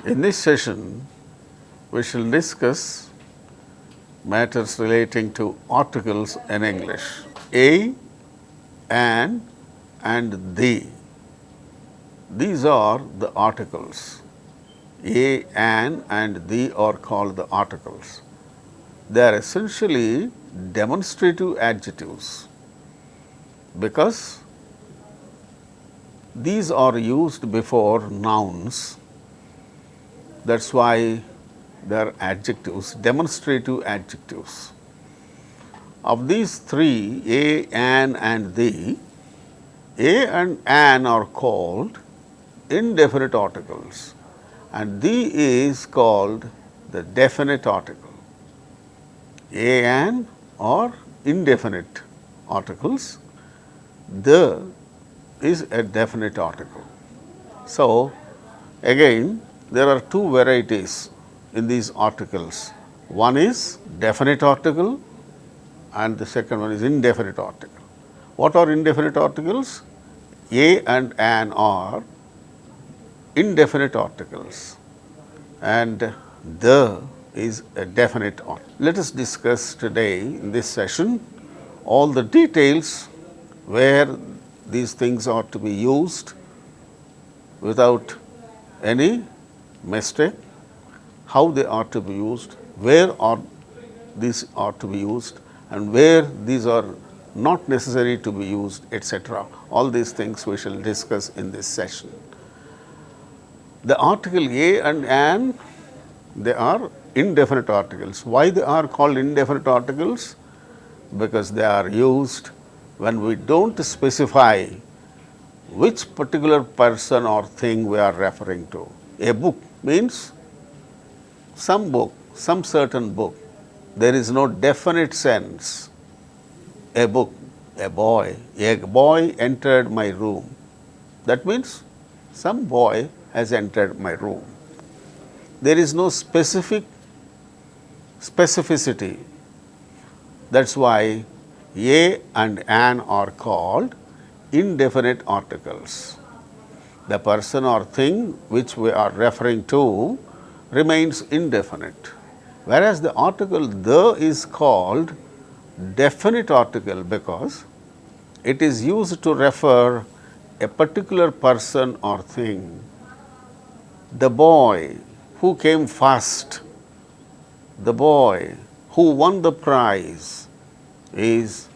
In this session, we shall discuss matters relating to articles in English. A, an, and the. These are the articles. A, an, and the are called the articles. They are essentially demonstrative adjectives because these are used before nouns. That is why they are adjectives, demonstrative adjectives. Of these three, a, an, and the, a and an are called indefinite articles, and the is called the definite article. A, an are indefinite articles, the is a definite article. So, again there are two varieties in these articles. One is definite article and the second one is indefinite article. What are indefinite articles? A and an are indefinite articles and the is a definite article. Let us discuss today in this session all the details where these things are to be used without any mistake, how they are to be used, where are these are to be used, and where these are not necessary to be used, etc. All these things we shall discuss in this session. The article a and an, they are indefinite articles. Why they are called indefinite articles? Because they are used when we don't specify which particular person or thing we are referring to. A book means some book, some certain book. There is no definite sense. A book, a boy entered my room. That means some boy has entered my room. There is no specificity. That is why a and an are called indefinite articles. The person or thing which we are referring to remains indefinite, whereas the article the is called definite article because it is used to refer a particular person or thing. The boy who came first, the boy who won the prize is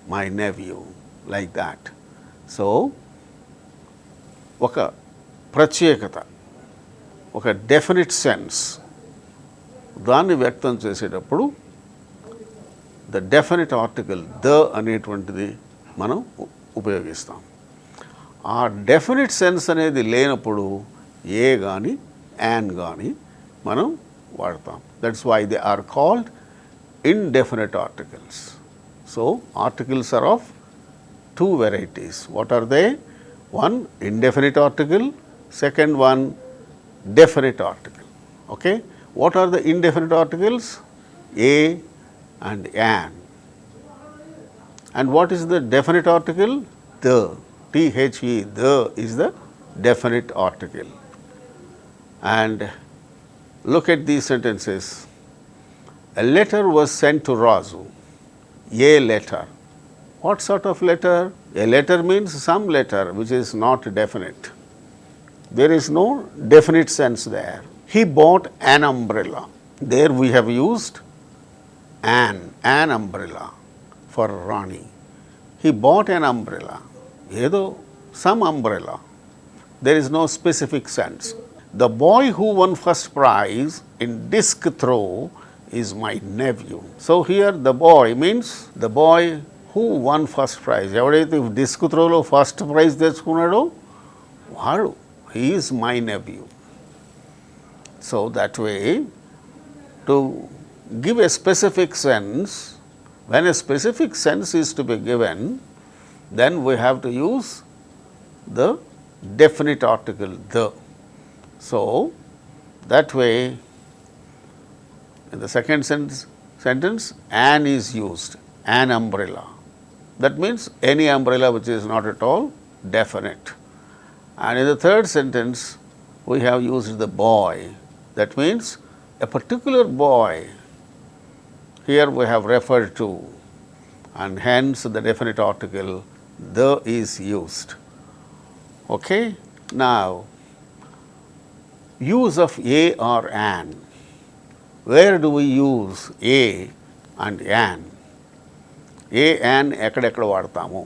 my nephew, like that. So, ఒక ప్రత్యేకత, ఒక definite sense దాన్ని వ్యక్తం చేసేటప్పుడు the definite article the అనేటువంటిది మనం ఉపయోగిస్తాం. ఆ డెఫినిట్ సెన్స్ అనేది లేనప్పుడు ఏ కానీ యాన్ కానీ మనం వాడతాం. That's why they are called indefinite articles. So, articles are of two varieties. What are they? One indefinite article, second one definite article. Okay? What are the indefinite articles? A and an. And what is the definite article? The. THE, the is the definite article. And look at these sentences. A letter was sent to Raju. A letter. What sort of letter? A letter means some letter which is not definite. There is no definite sense there. He bought an umbrella. There we have used an umbrella for Rani. He bought an umbrella. Edo, some umbrella. There is no specific sense. The boy who won first prize in disc throw is my nephew. So, here the boy means the boy who won first prize. ఎవడైతే disc త్రోలో first prize తెచ్చుకున్నాడో వాడు, he is my nephew. So, that way to give a specific sense, when a specific sense is to be given, then we have to use the definite article the. So, that way in the second sentence an is used, an umbrella. That means any umbrella which is not at all definite. And in the third sentence we have used the boy. That means a particular boy. Here we have referred to, and hence the definite article the is used. Okay? Now, use of a or an. Where do we use a and an? A an ఎక్కడెక్కడ వాడతాము?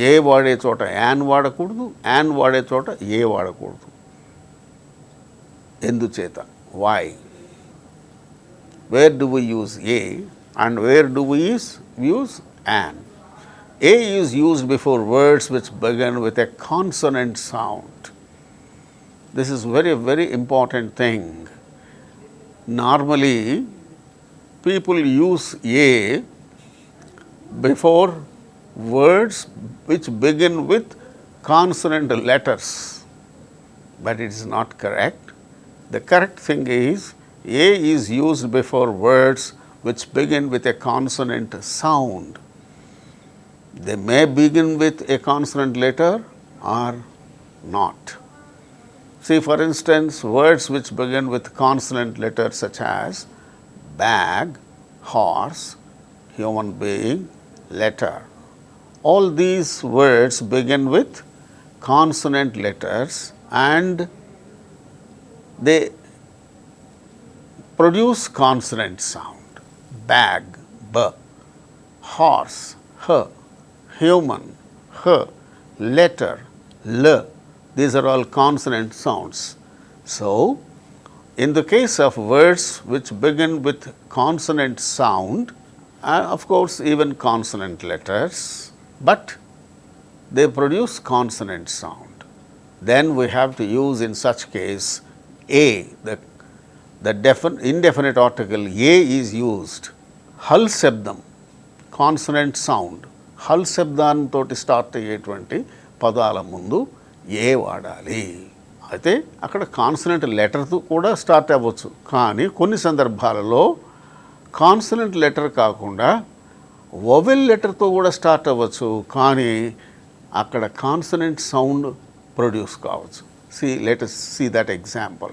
ఏ వాడే చోట an వాడకూడదు, an వాడే చోట ఏ వాడకూడదు. ఎందుచేత? Why? Where do we use a and where do we use an? A is used before words which begin with a consonant sound. This is very important thing. Normally, people use a before words which begin with consonant letters, but it is not correct. The correct thing is a is used before words which begin with a consonant sound. They may begin with a consonant letter or not. See, for instance, words which begin with consonant letters such as bag, horse, human being, letter. All these words begin with consonant letters and they produce consonant sound. Bag, b, horse, h, human, h, letter, l. These are all consonant sounds. So, in the case of words which begin with consonant sound, of course, even consonant letters, but they produce consonant sound, then we have to use in such case a, the indefinite article a is used. హల్ శబ్దం, consonant sound, హల్ శబ్దాంతో start అయ్యేటువంటి పదాల ముందు a వాడాలి. అయితే అక్కడ consonant లెటర్తో కూడా start అవ్వచ్చు, కానీ కొన్ని సందర్భాలలో కాన్సనెంట్ లెటర్ కాకుండా వొవెల్ లెటర్తో కూడా స్టార్ట్ అవ్వచ్చు, కానీ అక్కడ కాన్సనెంట్ సౌండ్ ప్రొడ్యూస్ కావచ్చు. Let us see that example.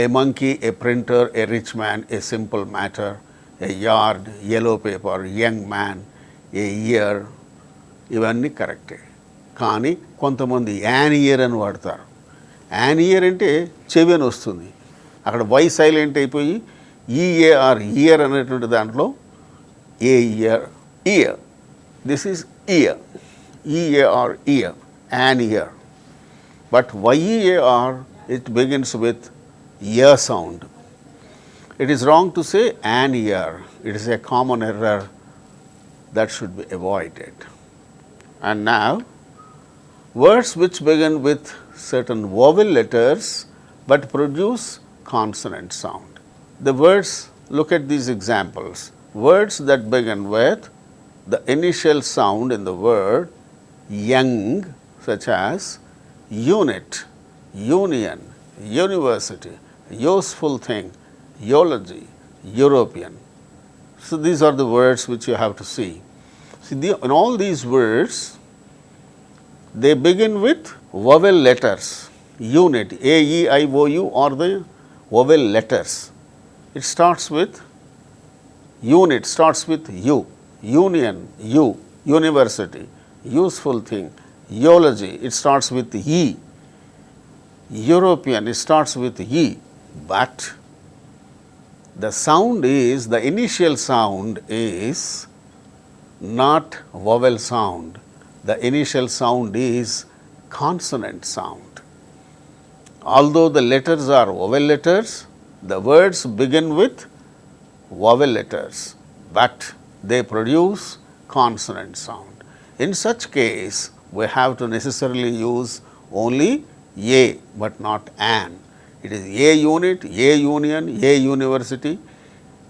A monkey, a printer, a rich man, a simple matter, a yard, yellow paper, young man, a year. ఇవన్నీ కరెక్టే, కానీ కొంతమంది యాన్ ఇయర్ అని వాడతారు. యాన్ ఇయర్ అంటే చెవి అని వస్తుంది, అక్కడ వై సైలెంట్ అయిపోయి ఈఏఆర్ ఇయర్ అనేటువంటి దాంట్లో a ear ear, this is ear, E A R ear, an ear. But YEAR, it begins with ear sound. It is wrong to say an ear. It is a common error that should be avoided. And now, words which begin with certain vowel letters but produce consonant sound. The words, look at these examples. Words that begin with the initial sound in the word young, such as unit, union, university, useful thing, eulogy, European. So these are the words which you have to see. In all these words, they begin with vowel letters. Unit, A, E, I, O, U are the vowel letters. It starts with unit, starts with U, union, U, university, useful thing, eulogy, it starts with E, European, it starts with E, but the sound is, the initial sound is not vowel sound. The initial sound is consonant sound. Although the letters are vowel letters, the words begin with vowel letters, but they produce consonant sound. In such case, we have to necessarily use only a but not an. It is a unit, a union, a university,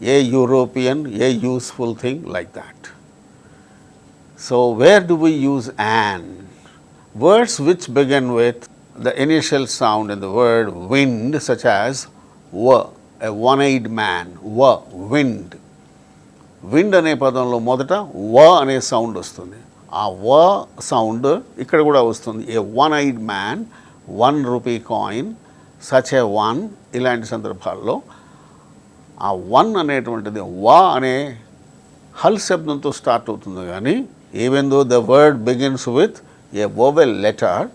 a European, a useful thing, like that. So, where do we use an? Words which begin with the initial sound in the word wind, such as w, a one-eyed man, w, wind. Wind అనే పదంలో మొదట వ అనే sound వస్తుంది. ఆ వ sound ఇక్కడ కూడా వస్తుంది. A one eyed man, 1 rupee coin, such a one, ఇలాంటి సందర్భాల్లో ఆ వన్ అనేటువంటిది వా అనే హల్ శబ్దంతో స్టార్ట్ అవుతుంది కానీ even though the word begins with a vowel letter,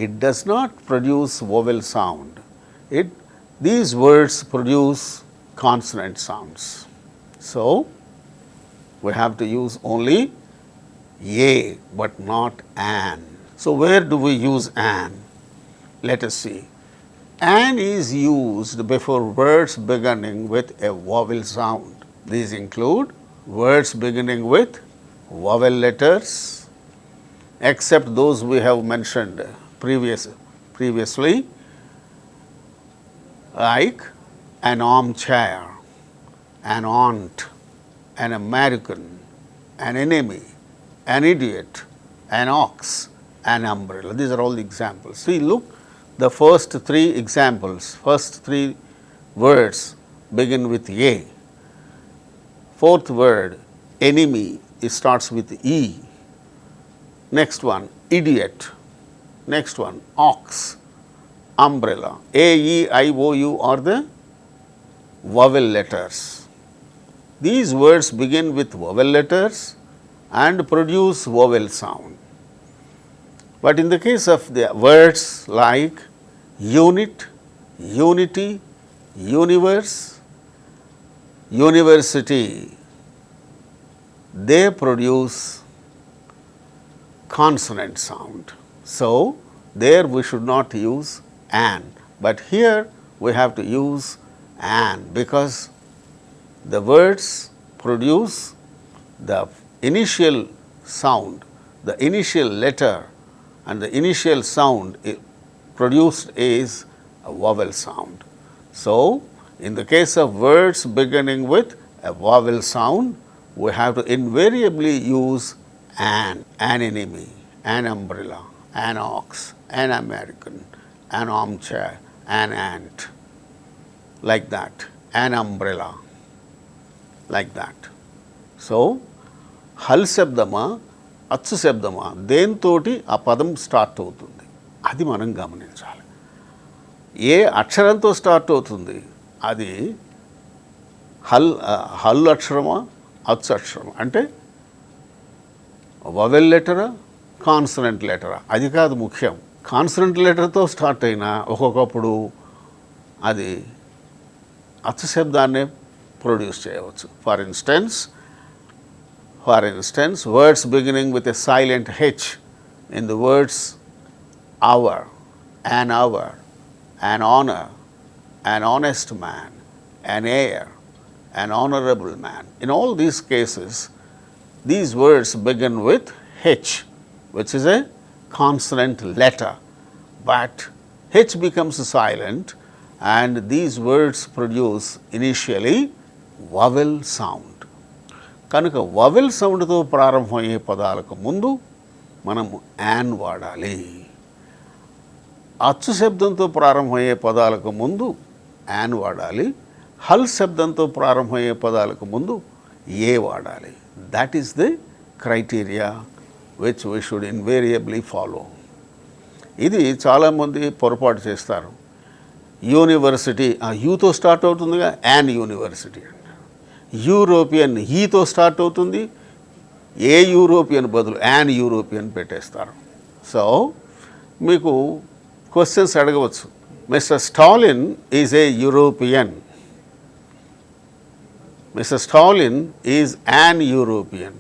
it does not produce vowel sound. These words produce consonant sounds. So, we have to use only a but not an. So, where do we use an? Let us see. An is used before words beginning with a vowel sound. These include words beginning with vowel letters, except those we have mentioned previously, like an armchair, an aunt, an American, an enemy, an idiot, an ox, an umbrella. These are all the examples. See, look, the first three examples, first three words begin with A. Fourth word, enemy, it starts with E. Next one, idiot. Next one, ox, umbrella. A, E, I, O, U are the vowel letters. These words begin with vowel letters and produce vowel sound. But in the case of the words like unit, unity, universe, university, they produce consonant sound. So, there we should not use an, but here we have to use an because the words produce the initial sound, the initial letter and the initial sound produced is a vowel sound. So, in the case of words beginning with a vowel sound, we have to invariably use an enemy, an umbrella, an ox, an American, an armchair, an ant, like that, an umbrella, like that. So, హల్ శబ్దమా అచ్చు శబ్దమా దేంతోటి ఆ పదం start అవుతుంది అది మనం గమనించాలి. ఏ అక్షరంతో start అవుతుంది అది హల్ అక్షరమా అచ్చు అక్షరమా అంటే వవెల్ లెటరా కాన్సనెంట్ లెటరా అది కాదు ముఖ్యం. కాన్సనెంట్ లెటర్తో స్టార్ట్ అయినా ఒక్కొక్కప్పుడు అది అచ్చు శబ్దాన్ని ప్రొడ్యూస్ చేయవచ్చు. For instance words beginning with a silent H in the words hour, an honor, an honest man, an heir, an honorable man. In all these cases, these words begin with H, which is a consonant letter, but H becomes silent and these words produce initially vowel sound. కనుక vowel సౌండ్తో ప్రారంభమయ్యే పదాలకు ముందు మనము an వాడాలి. అచ్చు శబ్దంతో ప్రారంభమయ్యే పదాలకు ముందు యాన్ వాడాలి. హల్ శబ్దంతో ప్రారంభమయ్యే పదాలకు ముందు ఏ వాడాలి. That is the criteria which we should invariably follow. ఇది చాలామంది పొరపాటు చేస్తారు. యూనివర్సిటీ యూతో స్టార్ట్ అవుతుందిగా, యాన్ యూనివర్సిటీ. యూరోపియన్ ఈతో స్టార్ట్ అవుతుంది, ఏ యూరోపియన్ బదులు యాన్ యూరోపియన్ పెట్టేస్తారు. సో మీకు క్వశ్చన్స్ అడగవచ్చు, mister Stalin is a European, mister Stalin is an European.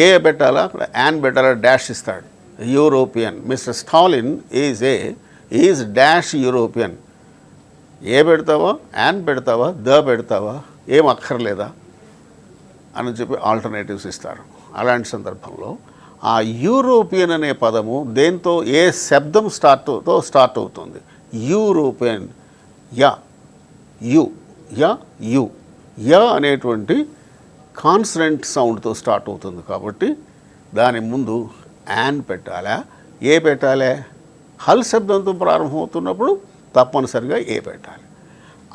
A పెట్టాలా, అక్కడ యాన్ పెట్టాలా, డాష్ ఇస్తాడు. European, mister Stalin is dash European. A పెడతావా, యాన్ పెడతావా, ద పెడతావా, ఏం అక్కర్లేదా అని చెప్పి ఆల్టర్నేటివ్స్ ఇస్తారు. అలాంటి సందర్భంలో ఆ యూరోపియన్ అనే పదము దేంతో ఏ శబ్దం స్టార్ట్ అవుతుంది. యూరోపియన్ యా అనేటువంటి కాన్సనెంట్ సౌండ్తో స్టార్ట్ అవుతుంది కాబట్టి దాని ముందు యాన్ పెట్టాలా, ఏ పెట్టాలి. హల్ శబ్దంతో ప్రారంభమవుతున్నప్పుడు తప్పనిసరిగా ఏ పెట్టాలి.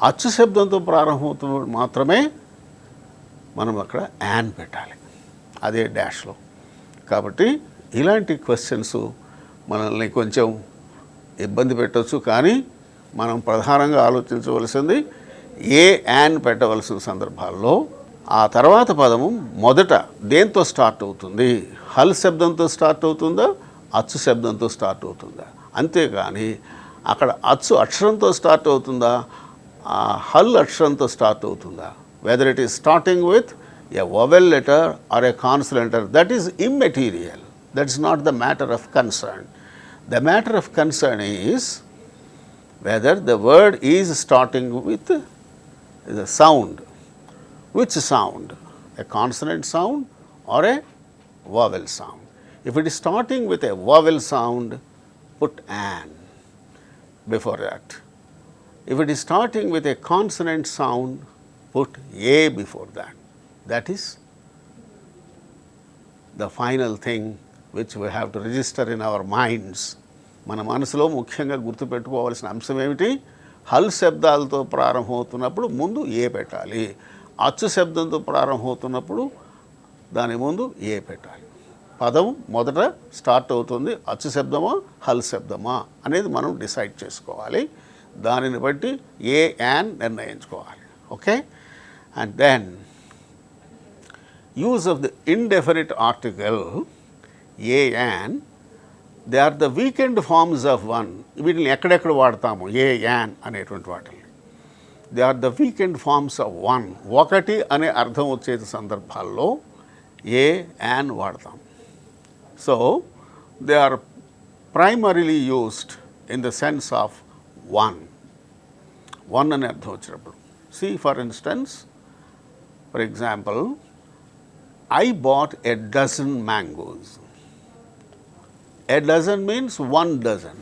అచ్చు శబ్దంతో ప్రారంభమవుతున్నప్పుడు మాత్రమే మనం అక్కడ యాన్ పెట్టాలి, అదే డాష్లో. కాబట్టి ఇలాంటి క్వశ్చన్స్ మనల్ని కొంచెం ఇబ్బంది పెట్టవచ్చు. కానీ మనం ప్రధానంగా ఆలోచించవలసింది ఏ యాన్ పెట్టవలసిన సందర్భాల్లో ఆ తర్వాత పదము మొదట దేంతో స్టార్ట్ అవుతుంది, హల్ శబ్దంతో స్టార్ట్ అవుతుందా, అచ్చు శబ్దంతో స్టార్ట్ అవుతుందా. అంతేకాని అక్కడ అచ్చు అక్షరంతో స్టార్ట్ అవుతుందా, హల్ అక్షరంతో స్టార్ట్ అవుతుందా, whether it is starting with a vowel letter or a consonant letter, that is immaterial. That is not the matter of concern. The matter of concern is whether the word is starting with the sound. Which sound? A consonant sound or a vowel sound? If it is starting with a vowel sound, put an before that. If it is starting with a consonant sound, put a before that. That is the final thing which we have to register in our minds. మన మనసులో ముఖ్యంగా గుర్తుపెట్టుకోవాల్సిన అంశం ఏమిటి, హల్ శబ్దాలతో ప్రారంభమవుతున్నప్పుడు ముందు ఏ పెట్టాలి, అచ్చు శబ్దంతో ప్రారంభమవుతున్నప్పుడు దాని ముందు ఏ పెట్టాలి. పదం మొదట స్టార్ట్ అవుతుంది అచ్చు శబ్దమా హల్ శబ్దమా అనేది మనం డిసైడ్ చేసుకోవాలి. దానిని బట్టి ఏ యాన్ నిర్ణయించుకోవాలి. Okay. And then use of the indefinite article a an, they are the weakened forms of one. వీటిని ఎక్కడెక్కడ వాడతాము ఏ యాన్ అనేటువంటి వాటిని. They are the weakened forms of one. ఒకటి అనే అర్థం వచ్చే సందర్భాల్లో ఏ యాన్ వాడతాం. So they are primarily used in the sense of one. One అనే అర్థం వచ్చినప్పుడు see for instance, for example, I bought a dozen mangoes. A dozen means 1 dozen.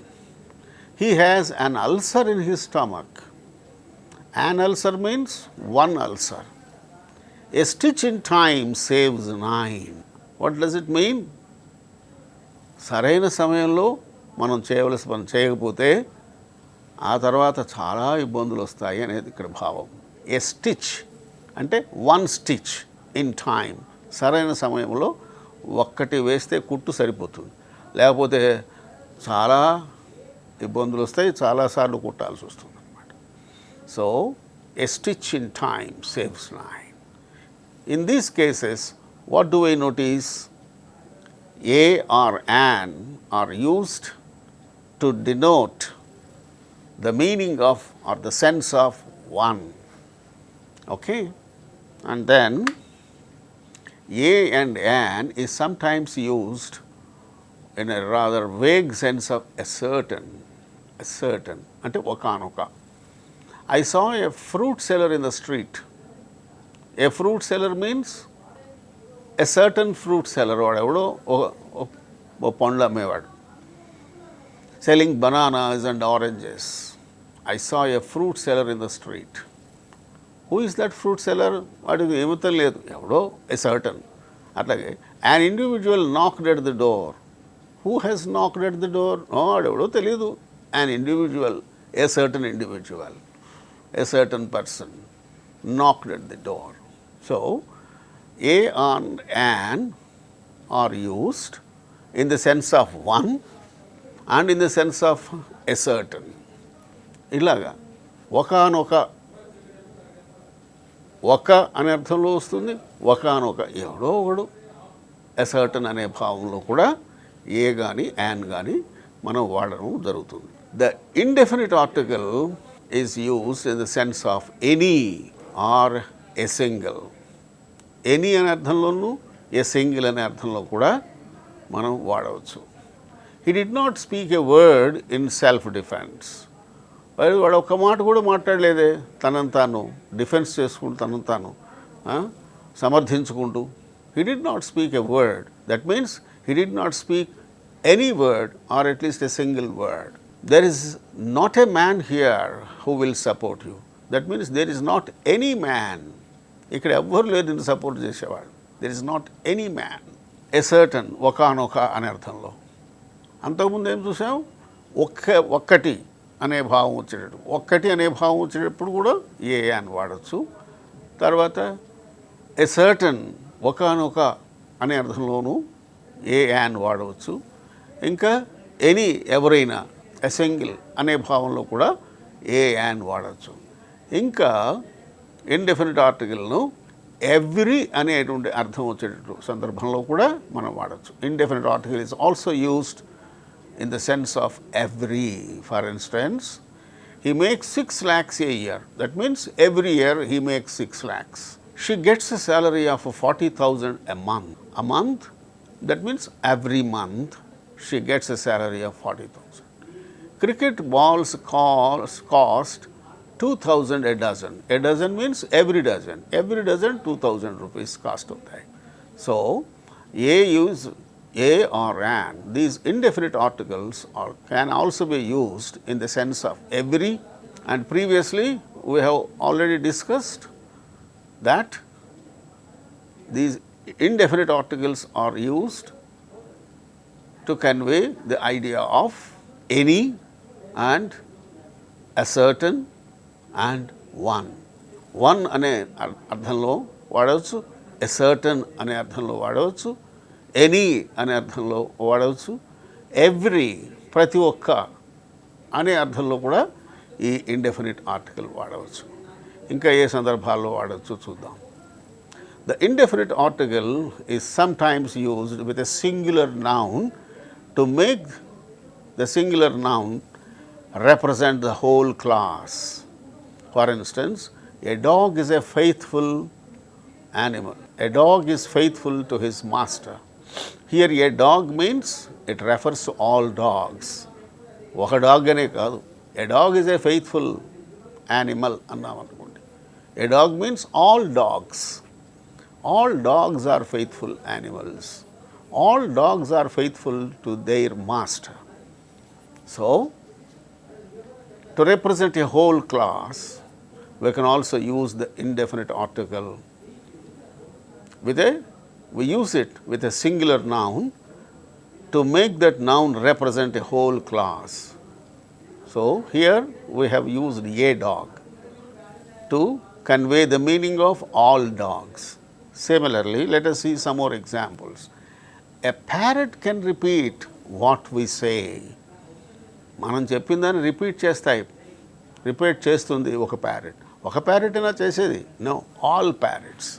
He has an ulcer in his stomach. An ulcer means 1 ulcer. A stitch in time saves 9. What does it mean? సరైన సమయంలో మనం చేయవలసిన పని చేయకపోతే ఆ తర్వాత చాలా ఇబ్బందులు వస్తాయి అనేది ఇక్కడ భావం. ఏ స్టిచ్ అంటే 1 స్టిచ్ ఇన్ టైమ్, సరైన సమయంలో ఒక్కటి వేస్తే కుట్టు సరిపోతుంది, లేకపోతే చాలా ఇబ్బందులు వస్తాయి, చాలాసార్లు కుట్టాల్సి వస్తుంది అన్నమాట. So a stitch in time saves 9. In these cases what do I notice? A or an are used to denote the meaning of or the sense of one. Okay. And then a and an is sometimes used in a rather vague sense of a certain ante okanoka. I saw a fruit seller in the street. A fruit seller means a certain fruit seller vadevudo o పండ్లు అమ్మేవాడు, selling bananas and oranges. I saw a fruit seller in the street. Who is that fruit seller? వాడికి ఏమవుతం లేదు, ఎవడో a certain. అట్లాగే an individual knocked at the door. Who has knocked at the door? వాడెవడో తెలియదు. An individual, a certain individual, a certain person knocked at the door. So a and an are used in the sense of one and in the sense of a certain. ఇలాగా ఒకానొక, ఒక అనే అర్థంలో వస్తుంది, ఒకానొక ఎవడో ఒకడు, ఎ సర్టన్ అనే భావంలో కూడా ఏ కానీ యాన్ కానీ మనం వాడడం జరుగుతుంది. The indefinite article is used in the sense of any or a single. Any అనే అర్థంలోనూ ఎ సింగిల్ అనే అర్థంలో కూడా మనం వాడవచ్చు. He did not speak a word in self defence. వాడు ఒక్క మాట కూడా మాట్లాడలేదే, తనను తాను డిఫెన్స్ చేసుకుంటూ తనను తాను సమర్థించుకుంటూ. He did not speak a word. That means he did not speak any word or at least a single word. There is not a man here who will support you. That means there is not any man. ఇక్కడ ఎవ్వరు లేరు నిన్ను support చేసేవాడు. There is not any man. A certain, ఒకానొక అనే అర్థంలో. అంతకుముందు ఏం చూసాం? ఒక్కటి అనే భావం వచ్చేటట్టు, ఒక్కటి అనే భావం వచ్చేటప్పుడు కూడా ఏ అని వాడచ్చు. తర్వాత ఎ సర్టన్, ఒకానొక అనే అర్థంలోనూ ఏ యాన్ వాడవచ్చు. ఇంకా ఎనీ, ఎవరైనా, ఎ సింగిల్ అనే భావంలో కూడా ఏ యాన్ వాడచ్చు. ఇంకా ఇండెఫినిట్ ఆర్టికల్ను ఎవ్రీ అనేటువంటి అర్థం వచ్చేటట్టు సందర్భంలో కూడా మనం వాడచ్చు. Indefinite article is also used in the sense of every. For instance, he makes 6 lakhs a year. That means every year he makes 6 lakhs. She gets a salary of 40,000 a month. A month, that means every month she gets a salary of 40,000. Cricket balls cost 2,000 a dozen. A dozen means every dozen. Every dozen 2,000 rupees cost of that. So, A or an, these indefinite articles can also be used in the sense of every, and previously we have already discussed that these indefinite articles are used to convey the idea of any and a certain and one. One అనే అర్థంలో వాడవచ్చు, a certain అనే అర్థంలో వాడవచ్చు, any అనే అర్థంలో వాడవచ్చు, every ప్రతి ఒక్క అనే అర్థంలో కూడా ఈ ఇండెఫినిట్ ఆర్టికల్ వాడవచ్చు. ఇంకా ఏ సందర్భాల్లో వాడవచ్చు చూద్దాం. The indefinite article is sometimes used with a singular noun to make the singular noun represent the whole class. For instance, a dog is a faithful animal. A dog is faithful to his master. Here a dog means it refers to all dogs. ఒక dog అనే కాదు, a dog is a faithful animal అన్నాం అనుకోండి. A dog means all dogs. All dogs are faithful animals. All dogs are faithful to their master. So, to represent a whole class, we can also use the indefinite article we use it with a singular noun to make that noun represent a whole class. So, here we have used a dog to convey the meaning of all dogs. Similarly, let us see some more examples. A parrot can repeat what we say. మనం చెప్పిన దాన్ని repeat చేస్తుంది ఒక parrot. ఒక parrot అయినా చేసేది? No, all parrots.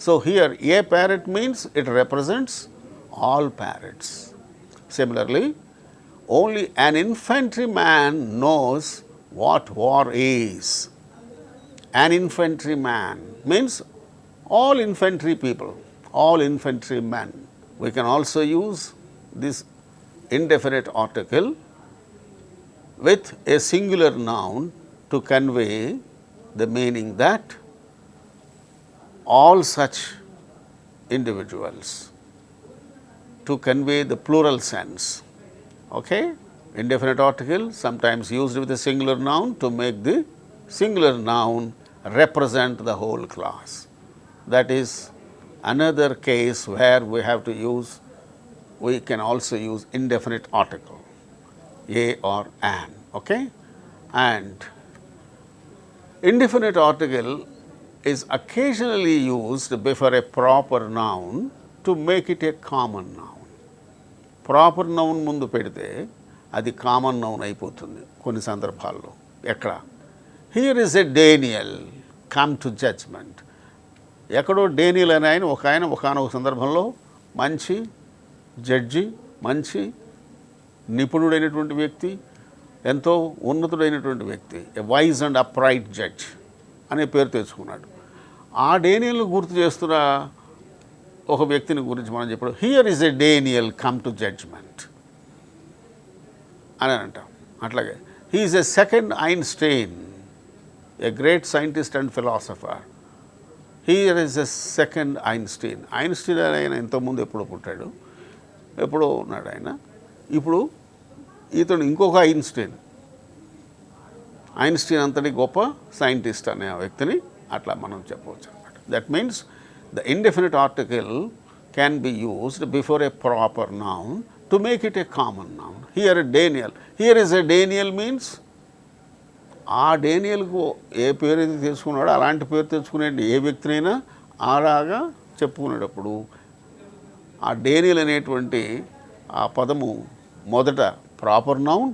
So, here a parrot means it represents all parrots. Similarly, only an infantryman knows what war is. An infantryman means all infantry people, all infantrymen. We can also use this indefinite article with a singular noun to convey the meaning that all such individuals, to convey the plural sense. Okay? Indefinite article sometimes used with a singular noun to make the singular noun represent the whole class. That is another case where we can also use indefinite article, a or an. Okay? And indefinite article is occasionally used before a proper noun to make it a common noun. Proper noun ముందు పెడితే అది common noun అయిపోతుంది కొన్ని సందర్భాల్లో. ఎక్కడ? Here is a Daniel come to judgment. ఎక్కడో Daniel అని ఆయన ఒకనొక సందర్భంలో మంచి జడ్జి, మంచి నిపుణుడైనటువంటి వ్యక్తి, ఎంతో ఉన్నతుడైనటువంటి వ్యక్తి, ఎ వైజ్ అండ్ అప్రైట్ జడ్జ్ అనే పేరు తెచ్చుకున్నాడు. ఆ డేనియల్ను గుర్తు చేస్తున్న ఒక వ్యక్తిని గురించి మనం చెప్పడం, here is a Daniel come to judgment అని అంటాం. అట్లాగే he is a second Einstein, a great scientist and philosopher. Here is a second Einstein. Einstein ఆయన ఇంతకుముందు ఎప్పుడో పుట్టాడు, ఎప్పుడో ఉన్నాడు ఆయన. ఇప్పుడు ఇతను ఇంకొక ఐన్స్టైన్ అంతటి గొప్ప సైంటిస్ట్ అనే వ్యక్తిని అట్లా మనం చెప్పవచ్చు అన్నమాట. That means the indefinite article can be used before A proper noun to make it a common noun. Here Daniel, here is a Daniel means ఆ డేనియల్కు ఏ పేరు అయితే తెచ్చుకున్నాడో అలాంటి పేరు తెచ్చుకునే ఏ వ్యక్తినైనా అలాగా చెప్పుకునేటప్పుడు ఆ డేనియల్ అనేటువంటి ఆ పదము మొదట ప్రాపర్ నౌన్,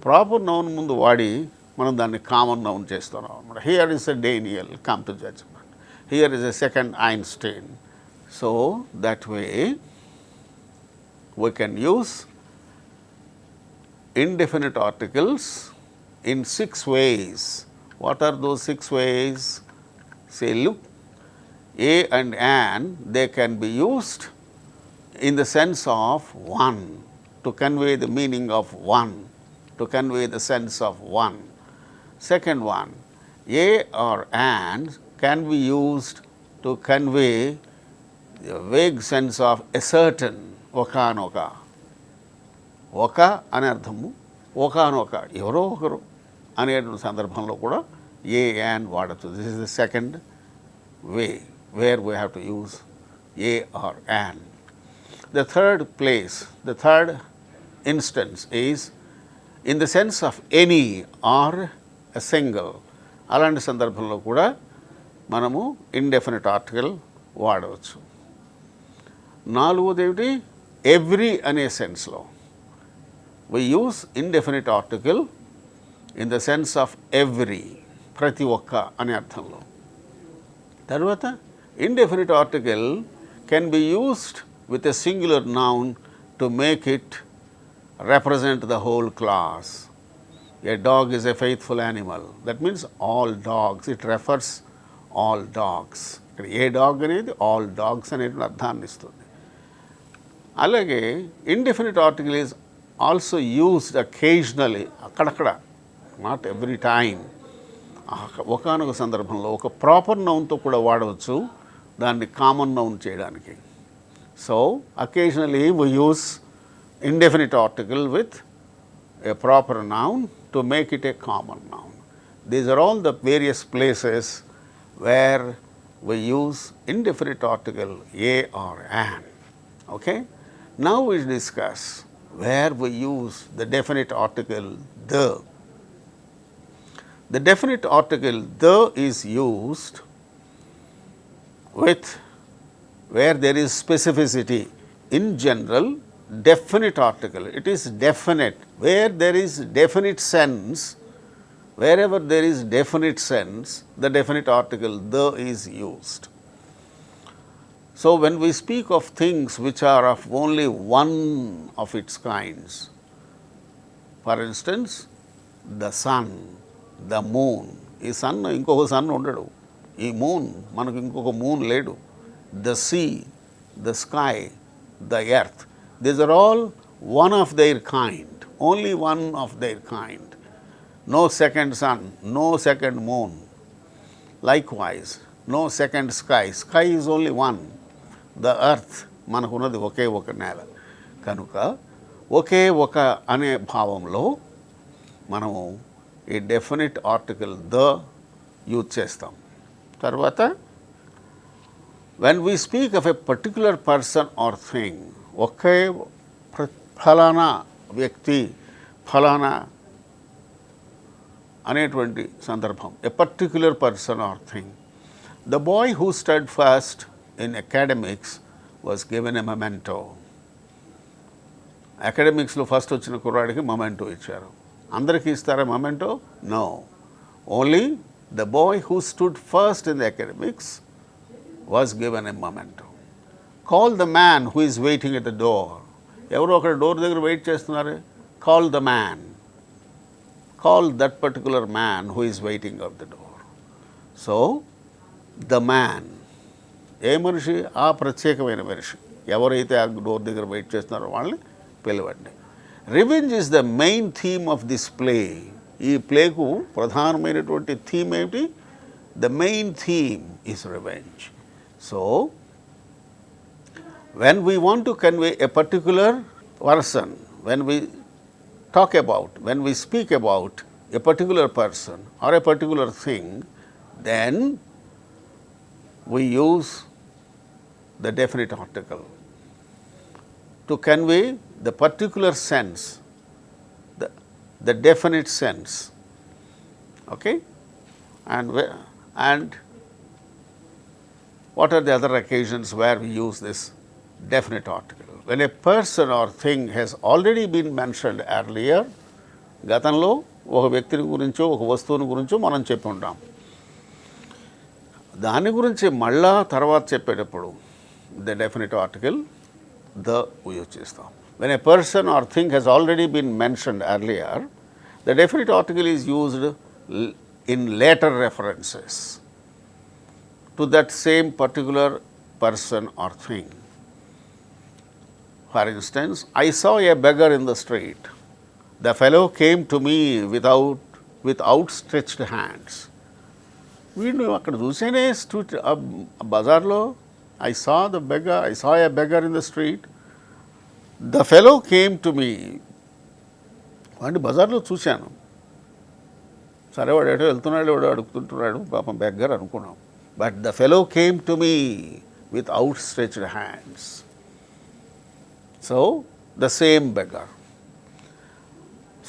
ప్రాపర్ నౌన్ ముందు వాడి మనం దాన్ని కామన్ నౌన్ చేస్తున్నాం అనమాట. Here is a Daniel, come to judgment. Here is a second Einstein. So that way we can use indefinite articles in 6 ways. What are those 6 ways? Say, look, a and an, they can be used in the sense of one, to convey the meaning of one, to convey the sense of one. Second one, a or an can be used to convey the vague sense of a certain, ఒకనొక, ఒక అనే అర్థము, ఒకనొక ఎవరో ఒకరు అనేటువంటి సందర్భంలో కూడా ఏ యాన్ వాడచ్చు. This is the second way where we have to use a or an. The third place, the third instance is in the sense of any or a single. అలాంటి సందర్భంలో కూడా మనము ఇండెఫినిట్ ఆర్టికల్ వాడవచ్చు. నాలుగోది ఏమిటి? Every అనే సెన్స్లో we use indefinite article in the sense of every, ప్రతి ఒక్క అనే అర్థంలో. తర్వాత indefinite article can be used with a singular noun to make it represent the whole class. A dog is a faithful animal. That means all dogs. It refers all dogs. ఇక్కడ a dog అనేది all dogs అనేటువంటి అర్థాన్ని ఇస్తుంది. అలాగే indefinite article is also used occasionally, అక్కడక్కడ, not every time. ఒకనొక సందర్భంలో ఒక ప్రాపర్ నౌన్తో కూడా వాడవచ్చు దాన్ని కామన్ నౌన్ చేయడానికి. So occasionally we use indefinite article with a proper noun to make it a common noun. These are all the various places where we use indefinite article a or an. Okay? Now we discuss where we use the definite article the. The definite article the is used with where there is specificity. In general, definite article, it is definite. Where there is definite sense, wherever there is definite sense, the definite article the is used. So when we speak of things which are of only one of its kinds, for instance, the sun, the moon, ఈ sun ఇంకొక sun ఉండడు, ఈ moon మనకు ఇంకొక moon లేడు, the sea, the sky, the earth, these are all one of their kind, only one of their kind. No second sun, no second moon. Likewise, no second sky. Sky is only one. The earth, మనకున్నది ఒకే ఒక నేల. కనుక ఒకే ఒక అనే భావంలో మనము ఈ definite article the use చేస్తాం. తర్వాత when we speak of a particular person or thing, ఒకే ఫలానా వ్యక్తి, ఫలానా అనేటువంటి సందర్భం, a particular person or thing. The boy who stood first in academics was given a memento. అకాడమిక్స్లో ఫస్ట్ వచ్చిన కుర్రాడికి మొమెంటో ఇచ్చారు. అందరికీ ఇస్తారా memento? No. Only the boy who stood first in the academics was given a memento. Call the man who is waiting at the door. ఎవరు అక్కడ door దగ్గర wait చేస్తున్నారు? Call the man. Call that particular man who is waiting at the door. So, the man, ఏ మనిషి? ఆ ప్రత్యేకమైన మనిషి, ఎవరైతే ఆ డోర్ దగ్గర వెయిట్ చేస్తున్నారో వాళ్ళని పిలవండి. Revenge is the main theme of this play. ఈ ప్లేకు ప్రధానమైనటువంటి థీమ్ ఏమిటి? The main theme is revenge. So when we want to convey a particular person, when we speak about a particular person or a particular thing, then we use the definite article to convey the particular sense, the definite sense. Okay? And what are the other occasions where we use this definite article? When a person or thing has already been mentioned earlier, గతంలో ఒక వ్యక్తిని గురించో ఒక వస్తువుని గురించో మనం చెప్పి ఉంటాం. దాని గురించి మళ్ళా తర్వాత చెప్పేటప్పుడు the definite article the use చేస్తాం. When a person or thing has already been mentioned earlier, the definite article is used in later references to that same particular person or thing. For instance, I saw a beggar in the street. The fellow came to me with outstretched hands. వీడు అక్కడ చూసేనే street బజార్లో I saw a beggar in the street. The fellow came to me. వాడిని బజార్లో చూశాను. సరే వాడు ఎటో వెళ్తున్నాడు, వాడు అడుగుతుంటున్నాడు, పాపం బెగ్గర్ అనుకున్నాం. But the fellow came to me with outstretched hands. So the same beggar.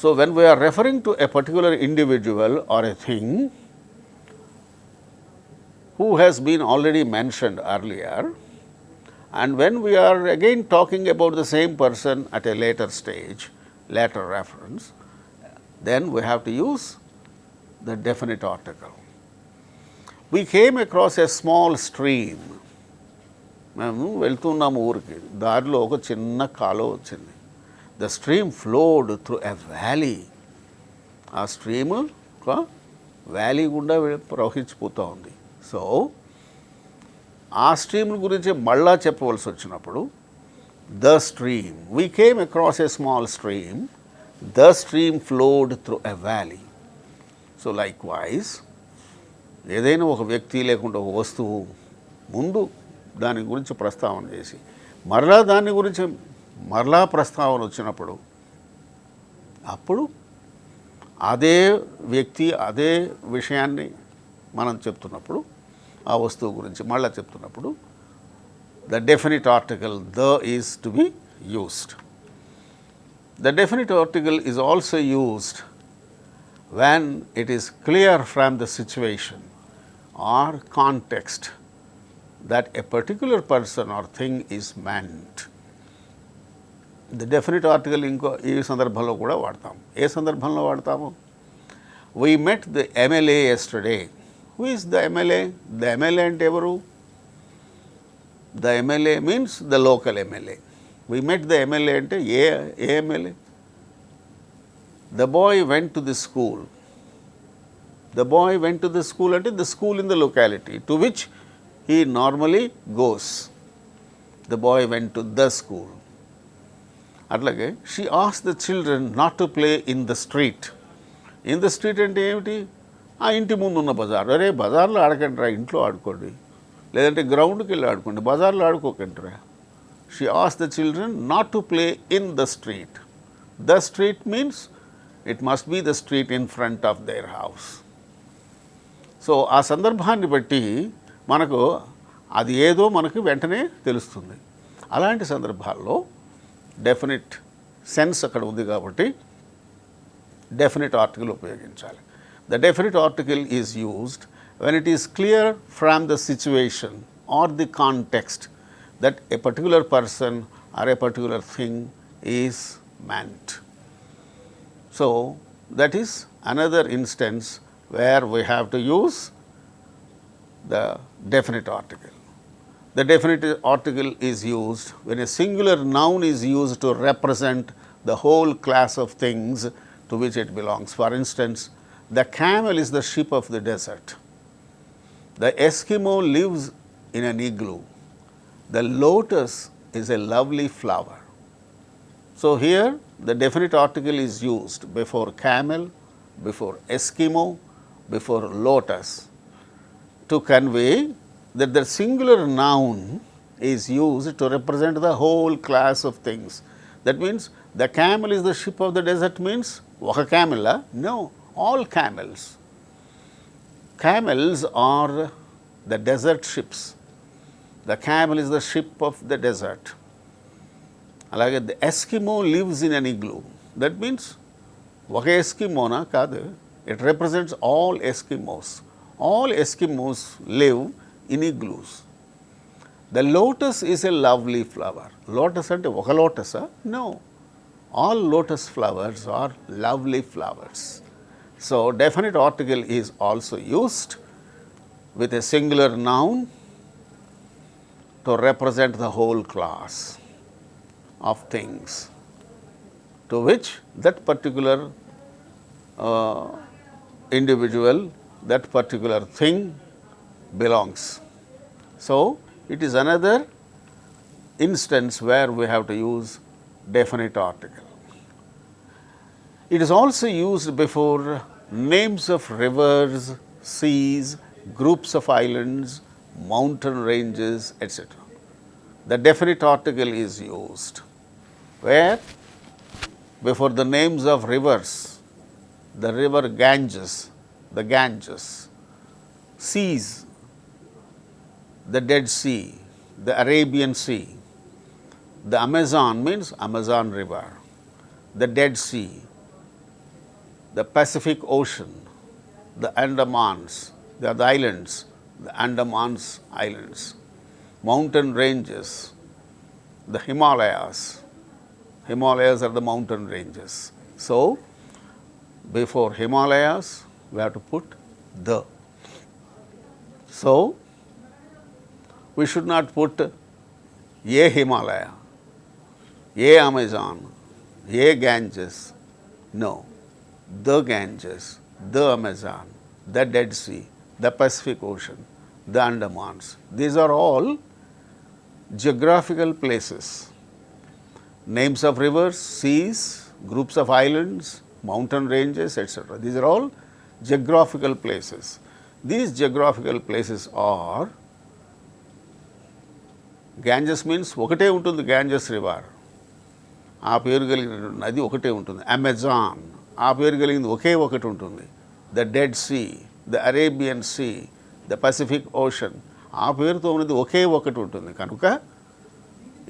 So when we are referring to a particular individual or a thing who has been already mentioned earlier, and when we are again talking about the same person at a later stage, later reference, then we have to use the definite article. We came across a small stream. మేము వెళ్తున్నాము ఊరికి, దారిలో ఒక చిన్న కాలువ వచ్చింది. The stream flowed through a valley. ఆ stream ఒక వ్యాలీ గుండా ప్రవహించిపోతూ ఉంది. సో ఆ స్ట్రీమ్ గురించి మళ్ళా చెప్పవలసి వచ్చినప్పుడు the stream, we came across a small stream, the stream flowed through a valley. So like wise ఏదైనా ఒక వ్యక్తి లేకుంటే ఒక వస్తువు ముందు దాని గురించి ప్రస్తావన చేసి మరలా దాని గురించి మరలా ప్రస్తావన వచ్చినప్పుడు అప్పుడు అదే వ్యక్తి అదే విషయాన్ని మనం చెప్తున్నప్పుడు ఆ వస్తువు గురించి మళ్ళీ చెప్తున్నప్పుడు the definite article the is to be used. The definite article is also used when it is clear from the situation or context that a particular person or thing is meant. The definite article ఇంకో ఈ సందర్భంలో కూడా వాడతాం. ఏ సందర్భంలో వాడతాము? We met the MLA yesterday. Who is the MLA? The MLA అంటే ఎవరు? The MLA means the local MLA. We met the MLA అంటే ఏ MLA? The boy went to the school. The boy went to the school అంటే the school in the locality to which he normally goes. The boy went to the school. అట్లాగే she asked the children not to play in the street. In the street అంటే ఏమిటి? ఆ ఇంటి ముందు ఉన్న బజార్. అరే బజార్లో ఆడకండిరా, ఇంట్లో ఆడుకోండి, లేదంటే గ్రౌండ్కి వెళ్ళి ఆడుకోండి, బజార్లో ఆడుకోకండిరా. She asked the children not to play in the street. The street means it must be the street in front of their house. So ఆ సందర్భాన్ని బట్టి మనకు అది ఏదో మనకు వెంటనే తెలుస్తుంది. అలాంటి సందర్భాల్లో డెఫినిట్ సెన్స్ అక్కడ ఉంది కాబట్టి డెఫినిట్ ఆర్టికల్ ఉపయోగించాలి. The definite article is used when it is clear from the situation or the context that a particular person or a particular thing is meant. So that is another instance where we have to use the definite article. The definite article is used when a singular noun is used to represent the whole class of things to which it belongs. For instance, the camel is the sheep of the desert. The Eskimo lives in an igloo. The lotus is a lovely flower. So here the definite article is used before camel, before Eskimo, before lotus to convey that the singular noun is used to represent the whole class of things. That means the camel is the sheep of the desert means oka camel? No, all camels. Camels are the desert ships. The camel is the ship of the desert. అలాగే the Eskimo lives in an igloo. That means ఒక ఎస్కిమోనా కాదు, it represents all Eskimos. All Eskimos live in igloos. The lotus is a lovely flower. Lotus అంటే ఒక లోటసా? No. all lotus flowers are lovely flowers. So, definite article is also used with a singular noun to represent the whole class of things to which that particular individual, that particular thing belongs. So, it is another instance where we have to use definite article. It is also used before names of rivers, seas, groups of islands, mountain ranges, etc. The definite article is used where before the names of rivers, the river Ganges, the Ganges, seas, the Dead Sea, the Arabian Sea, the Amazon means Amazon River, the Dead Sea, the Pacific Ocean, the Andamans, they are the islands, the Andamans Islands, mountain ranges, the Himalayas. Himalayas are the mountain ranges. So, before Himalayas, we have to put the. So, we should not put a Himalaya, a Amazon, a Ganges. No, the Ganges, the Amazon, the Dead Sea, the Pacific Ocean, the Andamans. These are all geographical places. Names of rivers, seas, groups of islands, mountain ranges, etc. These are all geographical places. These geographical places are Ganges means ఒకటే ఉంటుంది Ganges river. ఆ పేరు కలిగిన నది ఒకటే ఉంటుంది. Amazon ఆ పేరు కలిగింది ఒకే ఒకటి ఉంటుంది. The Dead Sea, the Arabian Sea, the Pacific Ocean ఆ పేరుతో ఉన్నది ఒకే ఒకటి ఉంటుంది కనుక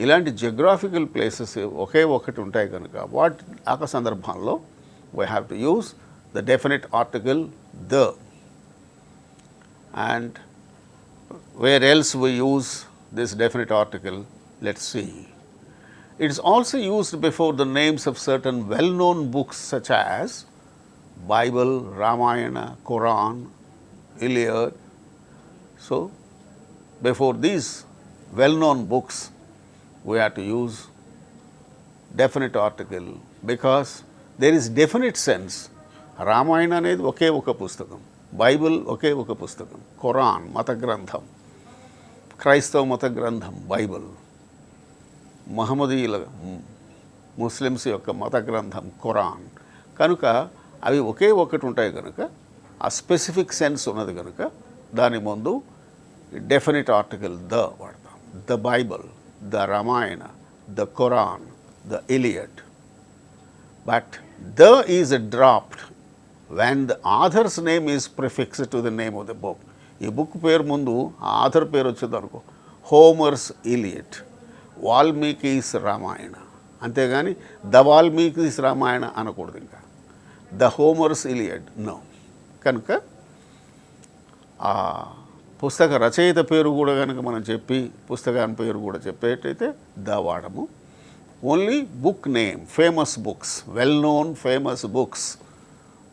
ఇలాంటి జియోగ్రాఫికల్ ప్లేసెస్ ఒకే ఒకటి ఉంటాయి కనుక వాటి ఆ సందర్భంలో we have to use the definite article the and where else we use this definite article, let's see. It is also used before the names of certain well-known books such as Bible, Ramayana, Quran, Iliad. So, before these well-known books, we have to use definite article because there is definite sense. Ramayana అనేది ఒకే ఒక పుస్తకం, Bible ఒకే ఒక పుస్తకం, ఖురాన్ మత గ్రంథం, క్రైస్తవ మత గ్రంథం బైబిల్, మహమ్మదీయుల ముస్లిమ్స్ యొక్క మత గ్రంథం ఖురాన్ కనుక అవి ఒకే ఒకటి ఉంటాయి కనుక ఆ స్పెసిఫిక్ సెన్స్ ఉన్నది కనుక దాని ముందు డెఫినెట్ ఆర్టికల్ ద వాడతాం. The Bible, the Ramayana, the Quran, the Iliad. But the is dropped when the author's name is prefixed to the name of the book. ఈ బుక్ పేరు ముందు ఆథర్ పేరు వచ్చేది అనుకో, హోమర్స్ ఇలియడ్, వాల్మీకీస్ రామాయణ, అంతేగాని ద వాల్మీకీస్ రామాయణ అనకూడదు. ఇంకా ద హోమర్స్ ఇలియడ్ నో. కనుక ఆ పుస్తక రచయిత పేరు కూడా కనుక మనం చెప్పి పుస్తకాన్ని పేరు కూడా చెప్పేటైతే ద వాడము. Only book name, famous books, well known famous books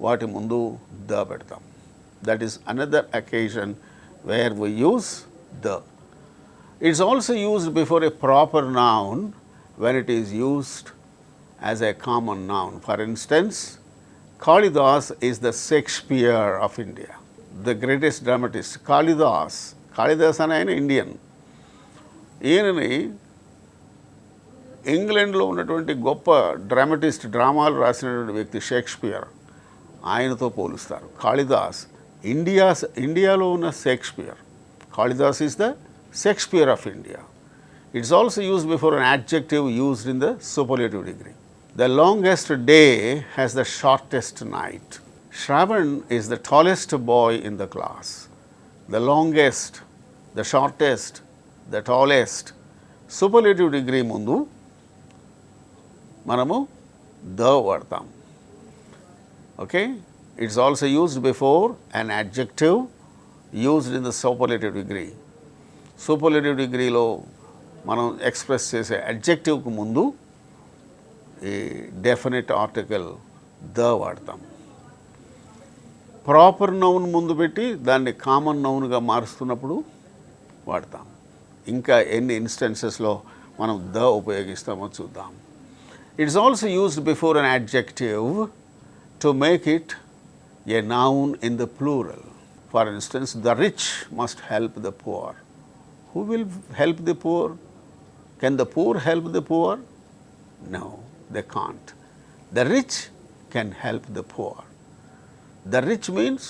వాటి ముందు ద పెడతాం. That is another occasion where we use the. It is also used before a proper noun when it is used as a common noun. For instance, Kalidas is the Shakespeare of India, the greatest dramatist. Kalidas an Indian. ఈయనని ఇంగ్లాండ్లో ఉన్నటువంటి గొప్ప dramatist, డ్రామాలు రాసినటువంటి వ్యక్తి Shakespeare, ఆయనతో పోలుస్తారు. కాళిదాస్ ఇండియాలో ఉన్న Shakespeare. Kalidas is the Shakespeare of India. It is also used before an adjective used in the superlative degree. The longest day has the shortest night. Shravan is the tallest boy in the class. The longest, the shortest, the tallest. Superlative degree mundu manamu the vaadtam. Okay? It is also used before an adjective used in the superlative degree. Superlative degree lo మనం express చేసే అడ్జెక్టివ్కు ముందు ఈ definite article the వాడతాం. Proper noun ముందు పెట్టి దాన్ని common నౌన్గా మారుస్తున్నప్పుడు వాడతాం. ఇంకా ఎన్ని ఇన్స్టెన్సెస్లో మనం ద ఉపయోగిస్తామో చూద్దాం. It's also used before an adjective to make it a noun in the plural. For instance, the rich must help the poor. Who will help the poor? Can the poor help the poor? No, they can't. The rich can help the poor. The rich means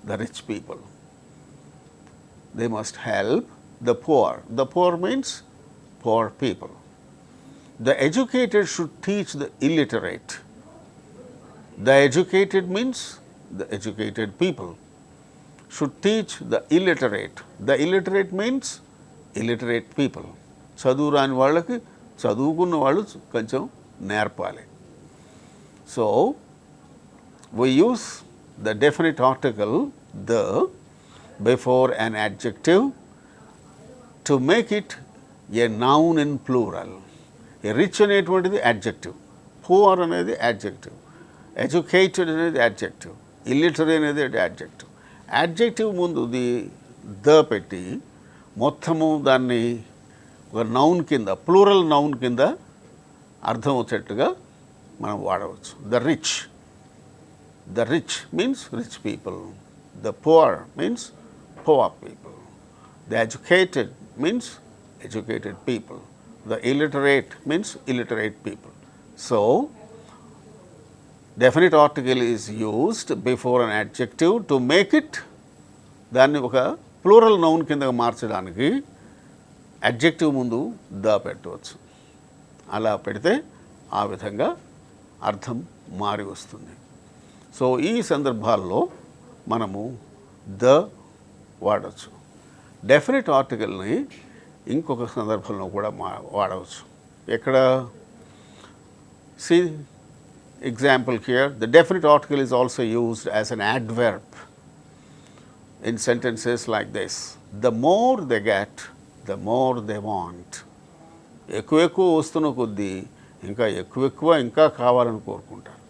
the rich people. They must help the poor. The poor means poor people. The educated should teach the illiterate. The educated means the educated people should teach the illiterate. The illiterate means illiterate people. చదువు రాని వాళ్ళకి చదువుకున్న వాళ్ళు కొంచెం నేర్పాలి. So we use the definite article the before an adjective to make it a noun in plural. A rich అనేటువంటిది adjective, poor అనేది adjective, educated అనేది adjective, illiterate అనేది adjective. యాడ్జెక్టివ్ ముందు ద పెట్టి మొత్తము దాన్ని ఒక నౌన్ కింద, ప్లూరల్ నౌన్ కింద అర్థం వచ్చేట్టుగా మనం వాడవచ్చు. The rich means rich people. The poor means poor people. The educated means educated people. The illiterate means illiterate people. So definite article is used before an adjective to make it, దాన్ని ఒక plural noun కింద మార్చడానికి adjective ముందు the పెట్టవచ్చు. అలా పెడితే ఆ విధంగా అర్థం మారి వస్తుంది. సో ఈ సందర్భాల్లో మనము ద వాడవచ్చు. డెఫినెట్ ఆర్టికల్ని ఇంకొక సందర్భంలో కూడా వాడవచ్చు. ఎక్కడ? Example here, the definite article is also used as an adverb in sentences like this: the more they get, the more they want. ఎక్కువ ఎక్కువ వస్తున్న కొద్దీ ఇంకా ఇంకా కావాలని కోరుకుంటారు.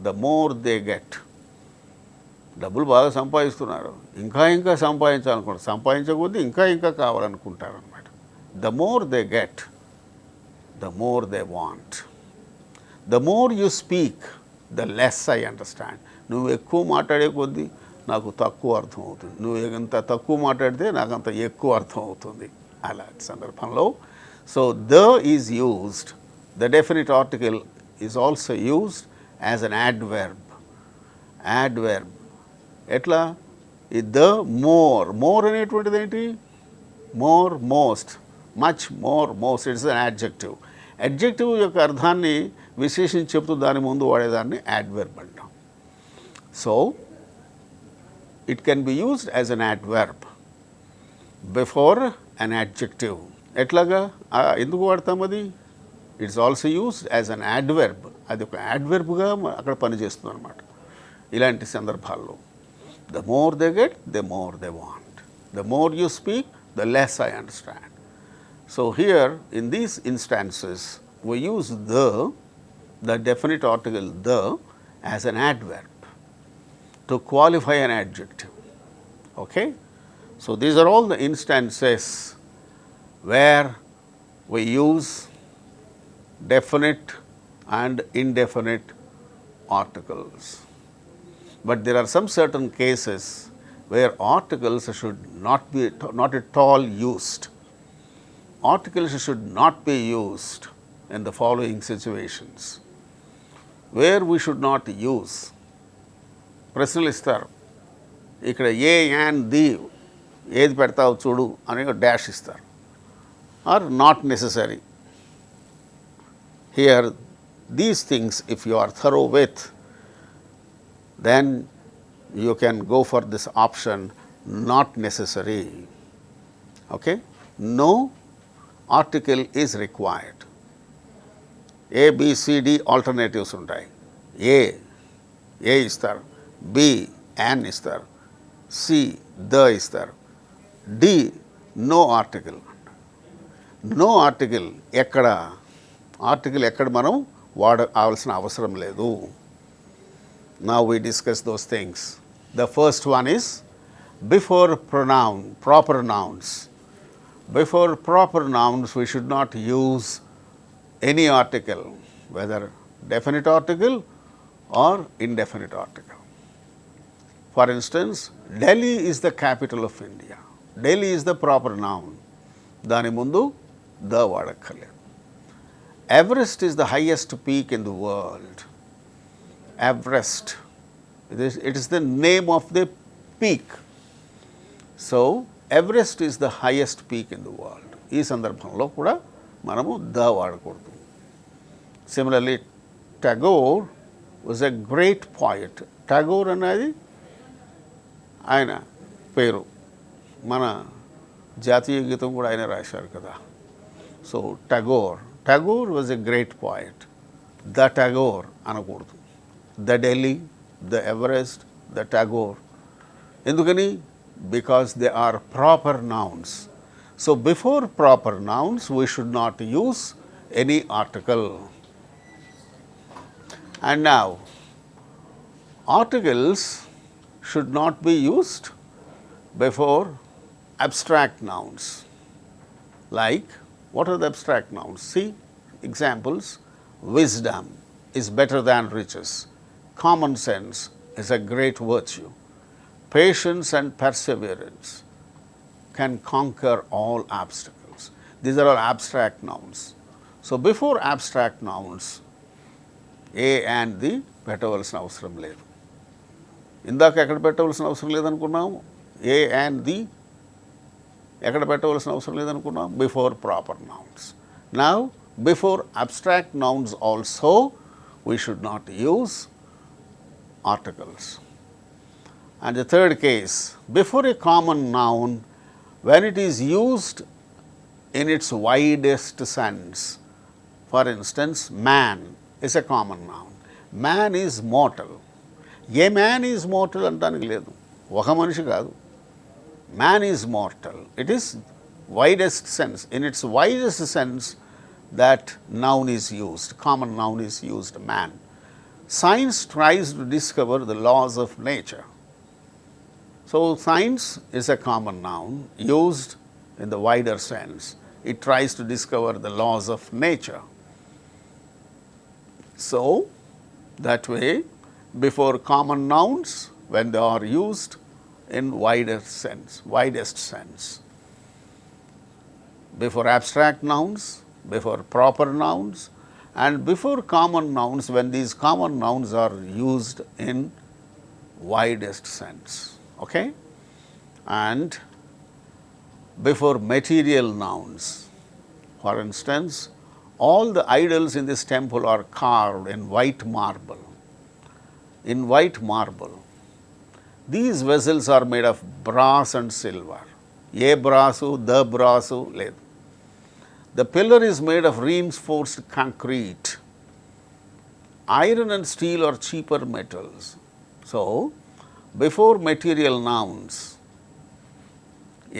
the more they get, డబ్బులు బాగా సంపాదిస్తున్నారు, ఇంకా సంపాదించాలనుకుంటారు, సంపాదించే కొద్దీ ఇంకా కావాలనుకుంటారు అన్నమాట. the more they get, the more they want. The more you speak, the less I understand. నువ్వు ఎక్కువ మాట్లాడే కొద్దీ నాకు తక్కువ అర్థం అవుతుంది, నువ్వు ఎంత తక్కువ మాట్లాడితే నాకు అంత ఎక్కువ అర్థం అవుతుంది. అలాంటి సందర్భంలో so the is used, the definite article is also used as an adverb. ఎట్లా? ఈ ద మోర్ అనేటువంటిది ఏంటి? More, most, much, most. It's an adjective. Adjective యొక్క అర్థాన్ని విశేషించి చెప్తూ దాని ముందు వాడేదాన్ని యాడ్వర్బ్ అంటాం. So it can be used as an adverb before an adjective. ఎట్లాగా? ఎందుకు వాడతాం అది? It's also used as an adverb. అది ఒక యాడ్వర్బ్గా అక్కడ పనిచేస్తుంది అనమాట. ఇలాంటి సందర్భాల్లో the more they get, the more they want. The more you speak, the less I understand. So here in these instances we use the definite article the as an adverb to qualify an adjective. Okay? So these are all the instances where we use definite and indefinite articles. But there are some certain cases where articles should not at all used. Articles should not be used in the following situations where we should not use. ప్రశ్నలు ఇస్తారు, ఇక్కడ ఏ and the ఏది పెడతావు చూడు అని dash ఇస్తారు. Are not necessary. Here these things if you are thorough with, then you can go for this option not necessary. Okay? No article is required. A, B, C, D alternatives ఉంటాయి. ఏ ఇస్తారు, B an ఇస్తారు, C the ఇస్తారు, D no article. No article ఎక్కడ? Article ఎక్కడ మనం వాడాల్సిన అవసరం లేదు. Now we discuss those things. The first one is before proper nouns. Before proper nouns, we should not use any article, whether definite article or indefinite article. For instance, Delhi is the capital of India. Delhi is the proper noun. Dani mundu the vaadakkaledu. Everest is the highest peak in the world. Everest. It is the name of the peak. So, Everest is the highest peak in the world. ఈ సందర్భంలో కూడా మనము the వాడకూడదు. Similarly, Tagore was a great poet. Tagore అనేది ఆయన పేరు. మన జాతీయ గీతం కూడా ఆయన రాశారు కదా. So Tagore was a great poet. The Tagore అనకూడదు. The Delhi, the Everest, the Tagore. ఎందుకని? Because they are proper nouns. So, before proper nouns, we should not use any article. And now, articles should not be used before abstract nouns. Like, what are the abstract nouns? See examples. Wisdom is better than riches. Common sense is a great virtue. Patience and perseverance can conquer all obstacles. These are all abstract nouns. So, before abstract nouns, A and the పెట్టవలసిన అవసరం లేదు. ఇందాక ఎక్కడ పెట్టవలసిన అవసరం లేదనుకున్నాము? A and the ఎక్కడ పెట్టవలసిన అవసరం లేదనుకున్నాం? Before proper nouns. Now, before abstract nouns also, we should not use articles. And the third case, before a common noun, when it is used in its widest sense. For instance, man is a common noun. Man is mortal. A man is mortal అంటానికి లేదు. ఒక మనిషి కాదు. Man is mortal. It is widest sense. In its widest sense, that noun is used. Common noun is used, man. Science tries to discover the laws of nature. So, science is a common noun used in the wider sense. It tries to discover the laws of nature. So, that way, before common nouns, when they are used in widest sense. Before abstract nouns, before proper nouns, and before common nouns, when these common nouns are used in widest sense. Okay? And before material nouns. For instance, all the idols in this temple are carved in white marble. In white marble. These vessels are made of brass and silver. 𝗕𝗵𝗗𝗬𝗓 లేదు. The pillar is made of reinforced concrete. Iron and steel are cheaper metals. So, before material nouns,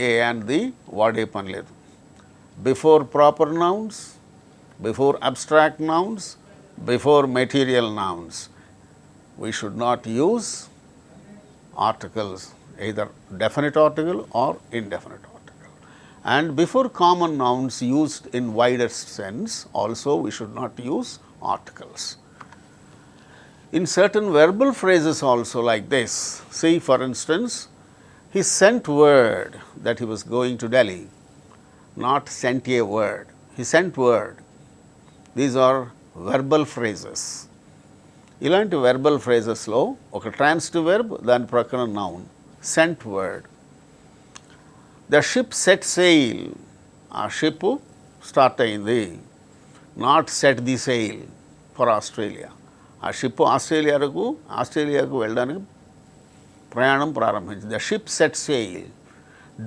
A and the వాడే పని లేదు. Before proper nouns, before abstract nouns, before material nouns, we should not use articles, either definite article or indefinite article. And before common nouns used in widest sense, also we should not use articles. In certain verbal phrases also like this, see for instance, he sent word that he was going to Delhi, not sent a word, he sent word. These are verbal phrases. ఇలాంటి verbal ఫ్రేజెస్లో ఒక transitive verb, దాని ప్రక్కన noun. Sent word. The ship set sail, ఆ ship start అయింది. Not set the sail for Australia, ఆ ship ఆస్ట్రేలియాకు వెళ్ళడానికి ప్రయాణం ప్రారంభించింది. The ship set sail.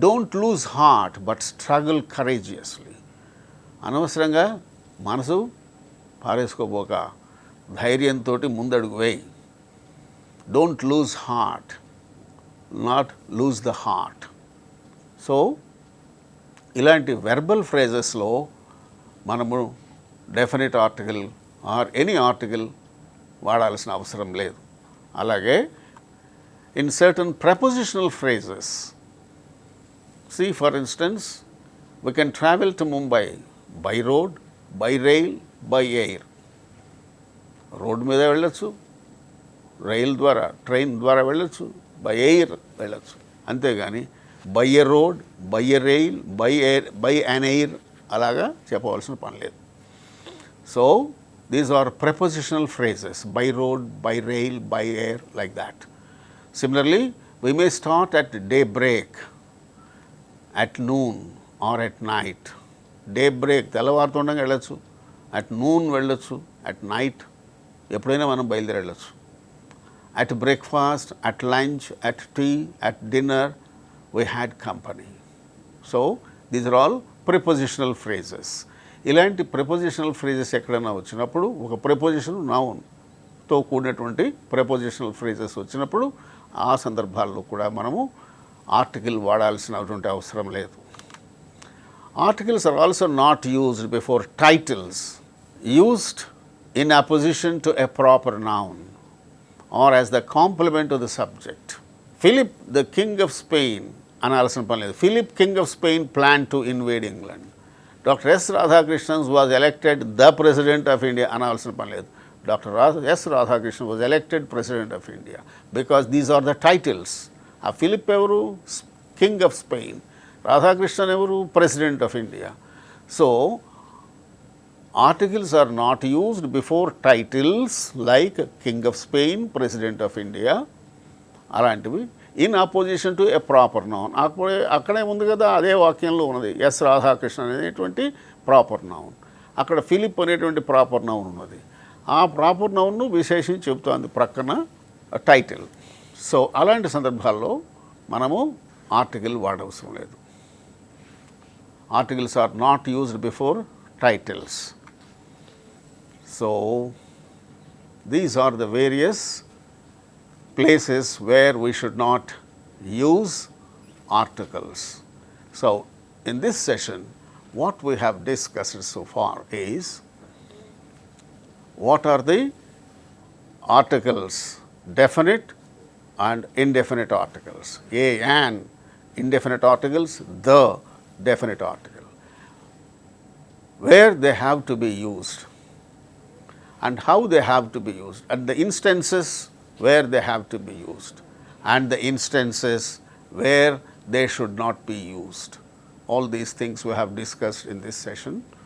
Don't lose heart but struggle courageously. అనవసరంగా మనసు పారేసుకోబోక ధైర్యంతో ముందడుగు వేయి. Don't lose heart, not lose the heart. So ఇలాంటి వెర్బల్ ఫ్రేజెస్లో మనము definite article or any article వాడాల్సిన అవసరం లేదు. అలాగే in certain prepositional phrases, see for instance, we can travel to Mumbai by road, by rail, by air. Road మీద వెళ్ళొచ్చు, rail ద్వారా, ట్రైన్ ద్వారా వెళ్ళొచ్చు, బై ఎయిర్ వెళ్ళొచ్చు. అంతేగాని by a road, by a rail, by an air అలాగా చెప్పవలసిన పని లేదు. So these are prepositional phrases, by road, by rail, by air, like that. Similarly, we may start at daybreak, at noon or at night. Daybreak తెల్లవారుతుండగా వెళ్ళొచ్చు, at noon వెళ్ళొచ్చు, at night ఎప్పుడైనా మనం బయలుదేరి వెళ్ళొచ్చు. At breakfast, at lunch, at tea, at dinner we had company. So these are all prepositional phrases. ఇలాంటి prepositional phrases ఎక్కడైనా వచ్చినప్పుడు ఒక preposition nounతో కూడినటువంటి prepositional phrases వచ్చినప్పుడు ఆ సందర్భాల్లో కూడా మనము ఆర్టికల్ వాడాల్సినటువంటి అవసరం లేదు. Articles are also not used before titles, used in apposition to a proper noun or as the complement to the subject. Philip the king of Spain అనాల్సిన పని లేదు. Philip king of Spain plan to invade England. Doctor S Radhakrishnan was elected the president of India అనాల్సిన పని లేదు. Dr. S. Radhakrishnan was elected President of India because these are the titles. Philip Evaru, King of Spain, Radhakrishnan Evaru, President of India. So, articles are not used before titles like King of Spain, President of India, అలాంటివి in opposition to a proper noun. అక్కడే ఉంది కదా, అదే వాక్యంలో ఉన్నది yes Radhakrishna అనేటువంటి proper noun, అక్కడ Philip అనేటువంటి ప్రాపర్ నౌన్ ఉన్నది. ఆ ప్రాపర్ నౌన్ను విశేషించి చెబుతోంది ప్రక్కన టైటిల్. సో అలాంటి సందర్భాల్లో మనము ఆర్టికల్ వాడవసరం లేదు. Articles are not used before titles. So these are the various places where we should not use articles. So in this session, what we have discussed so far is what are the articles, definite and indefinite articles. An indefinite articles, the definite article, where they have to be used and how they have to be used, and the instances where they have to be used and the instances where they should not be used. All these things we have discussed in this session.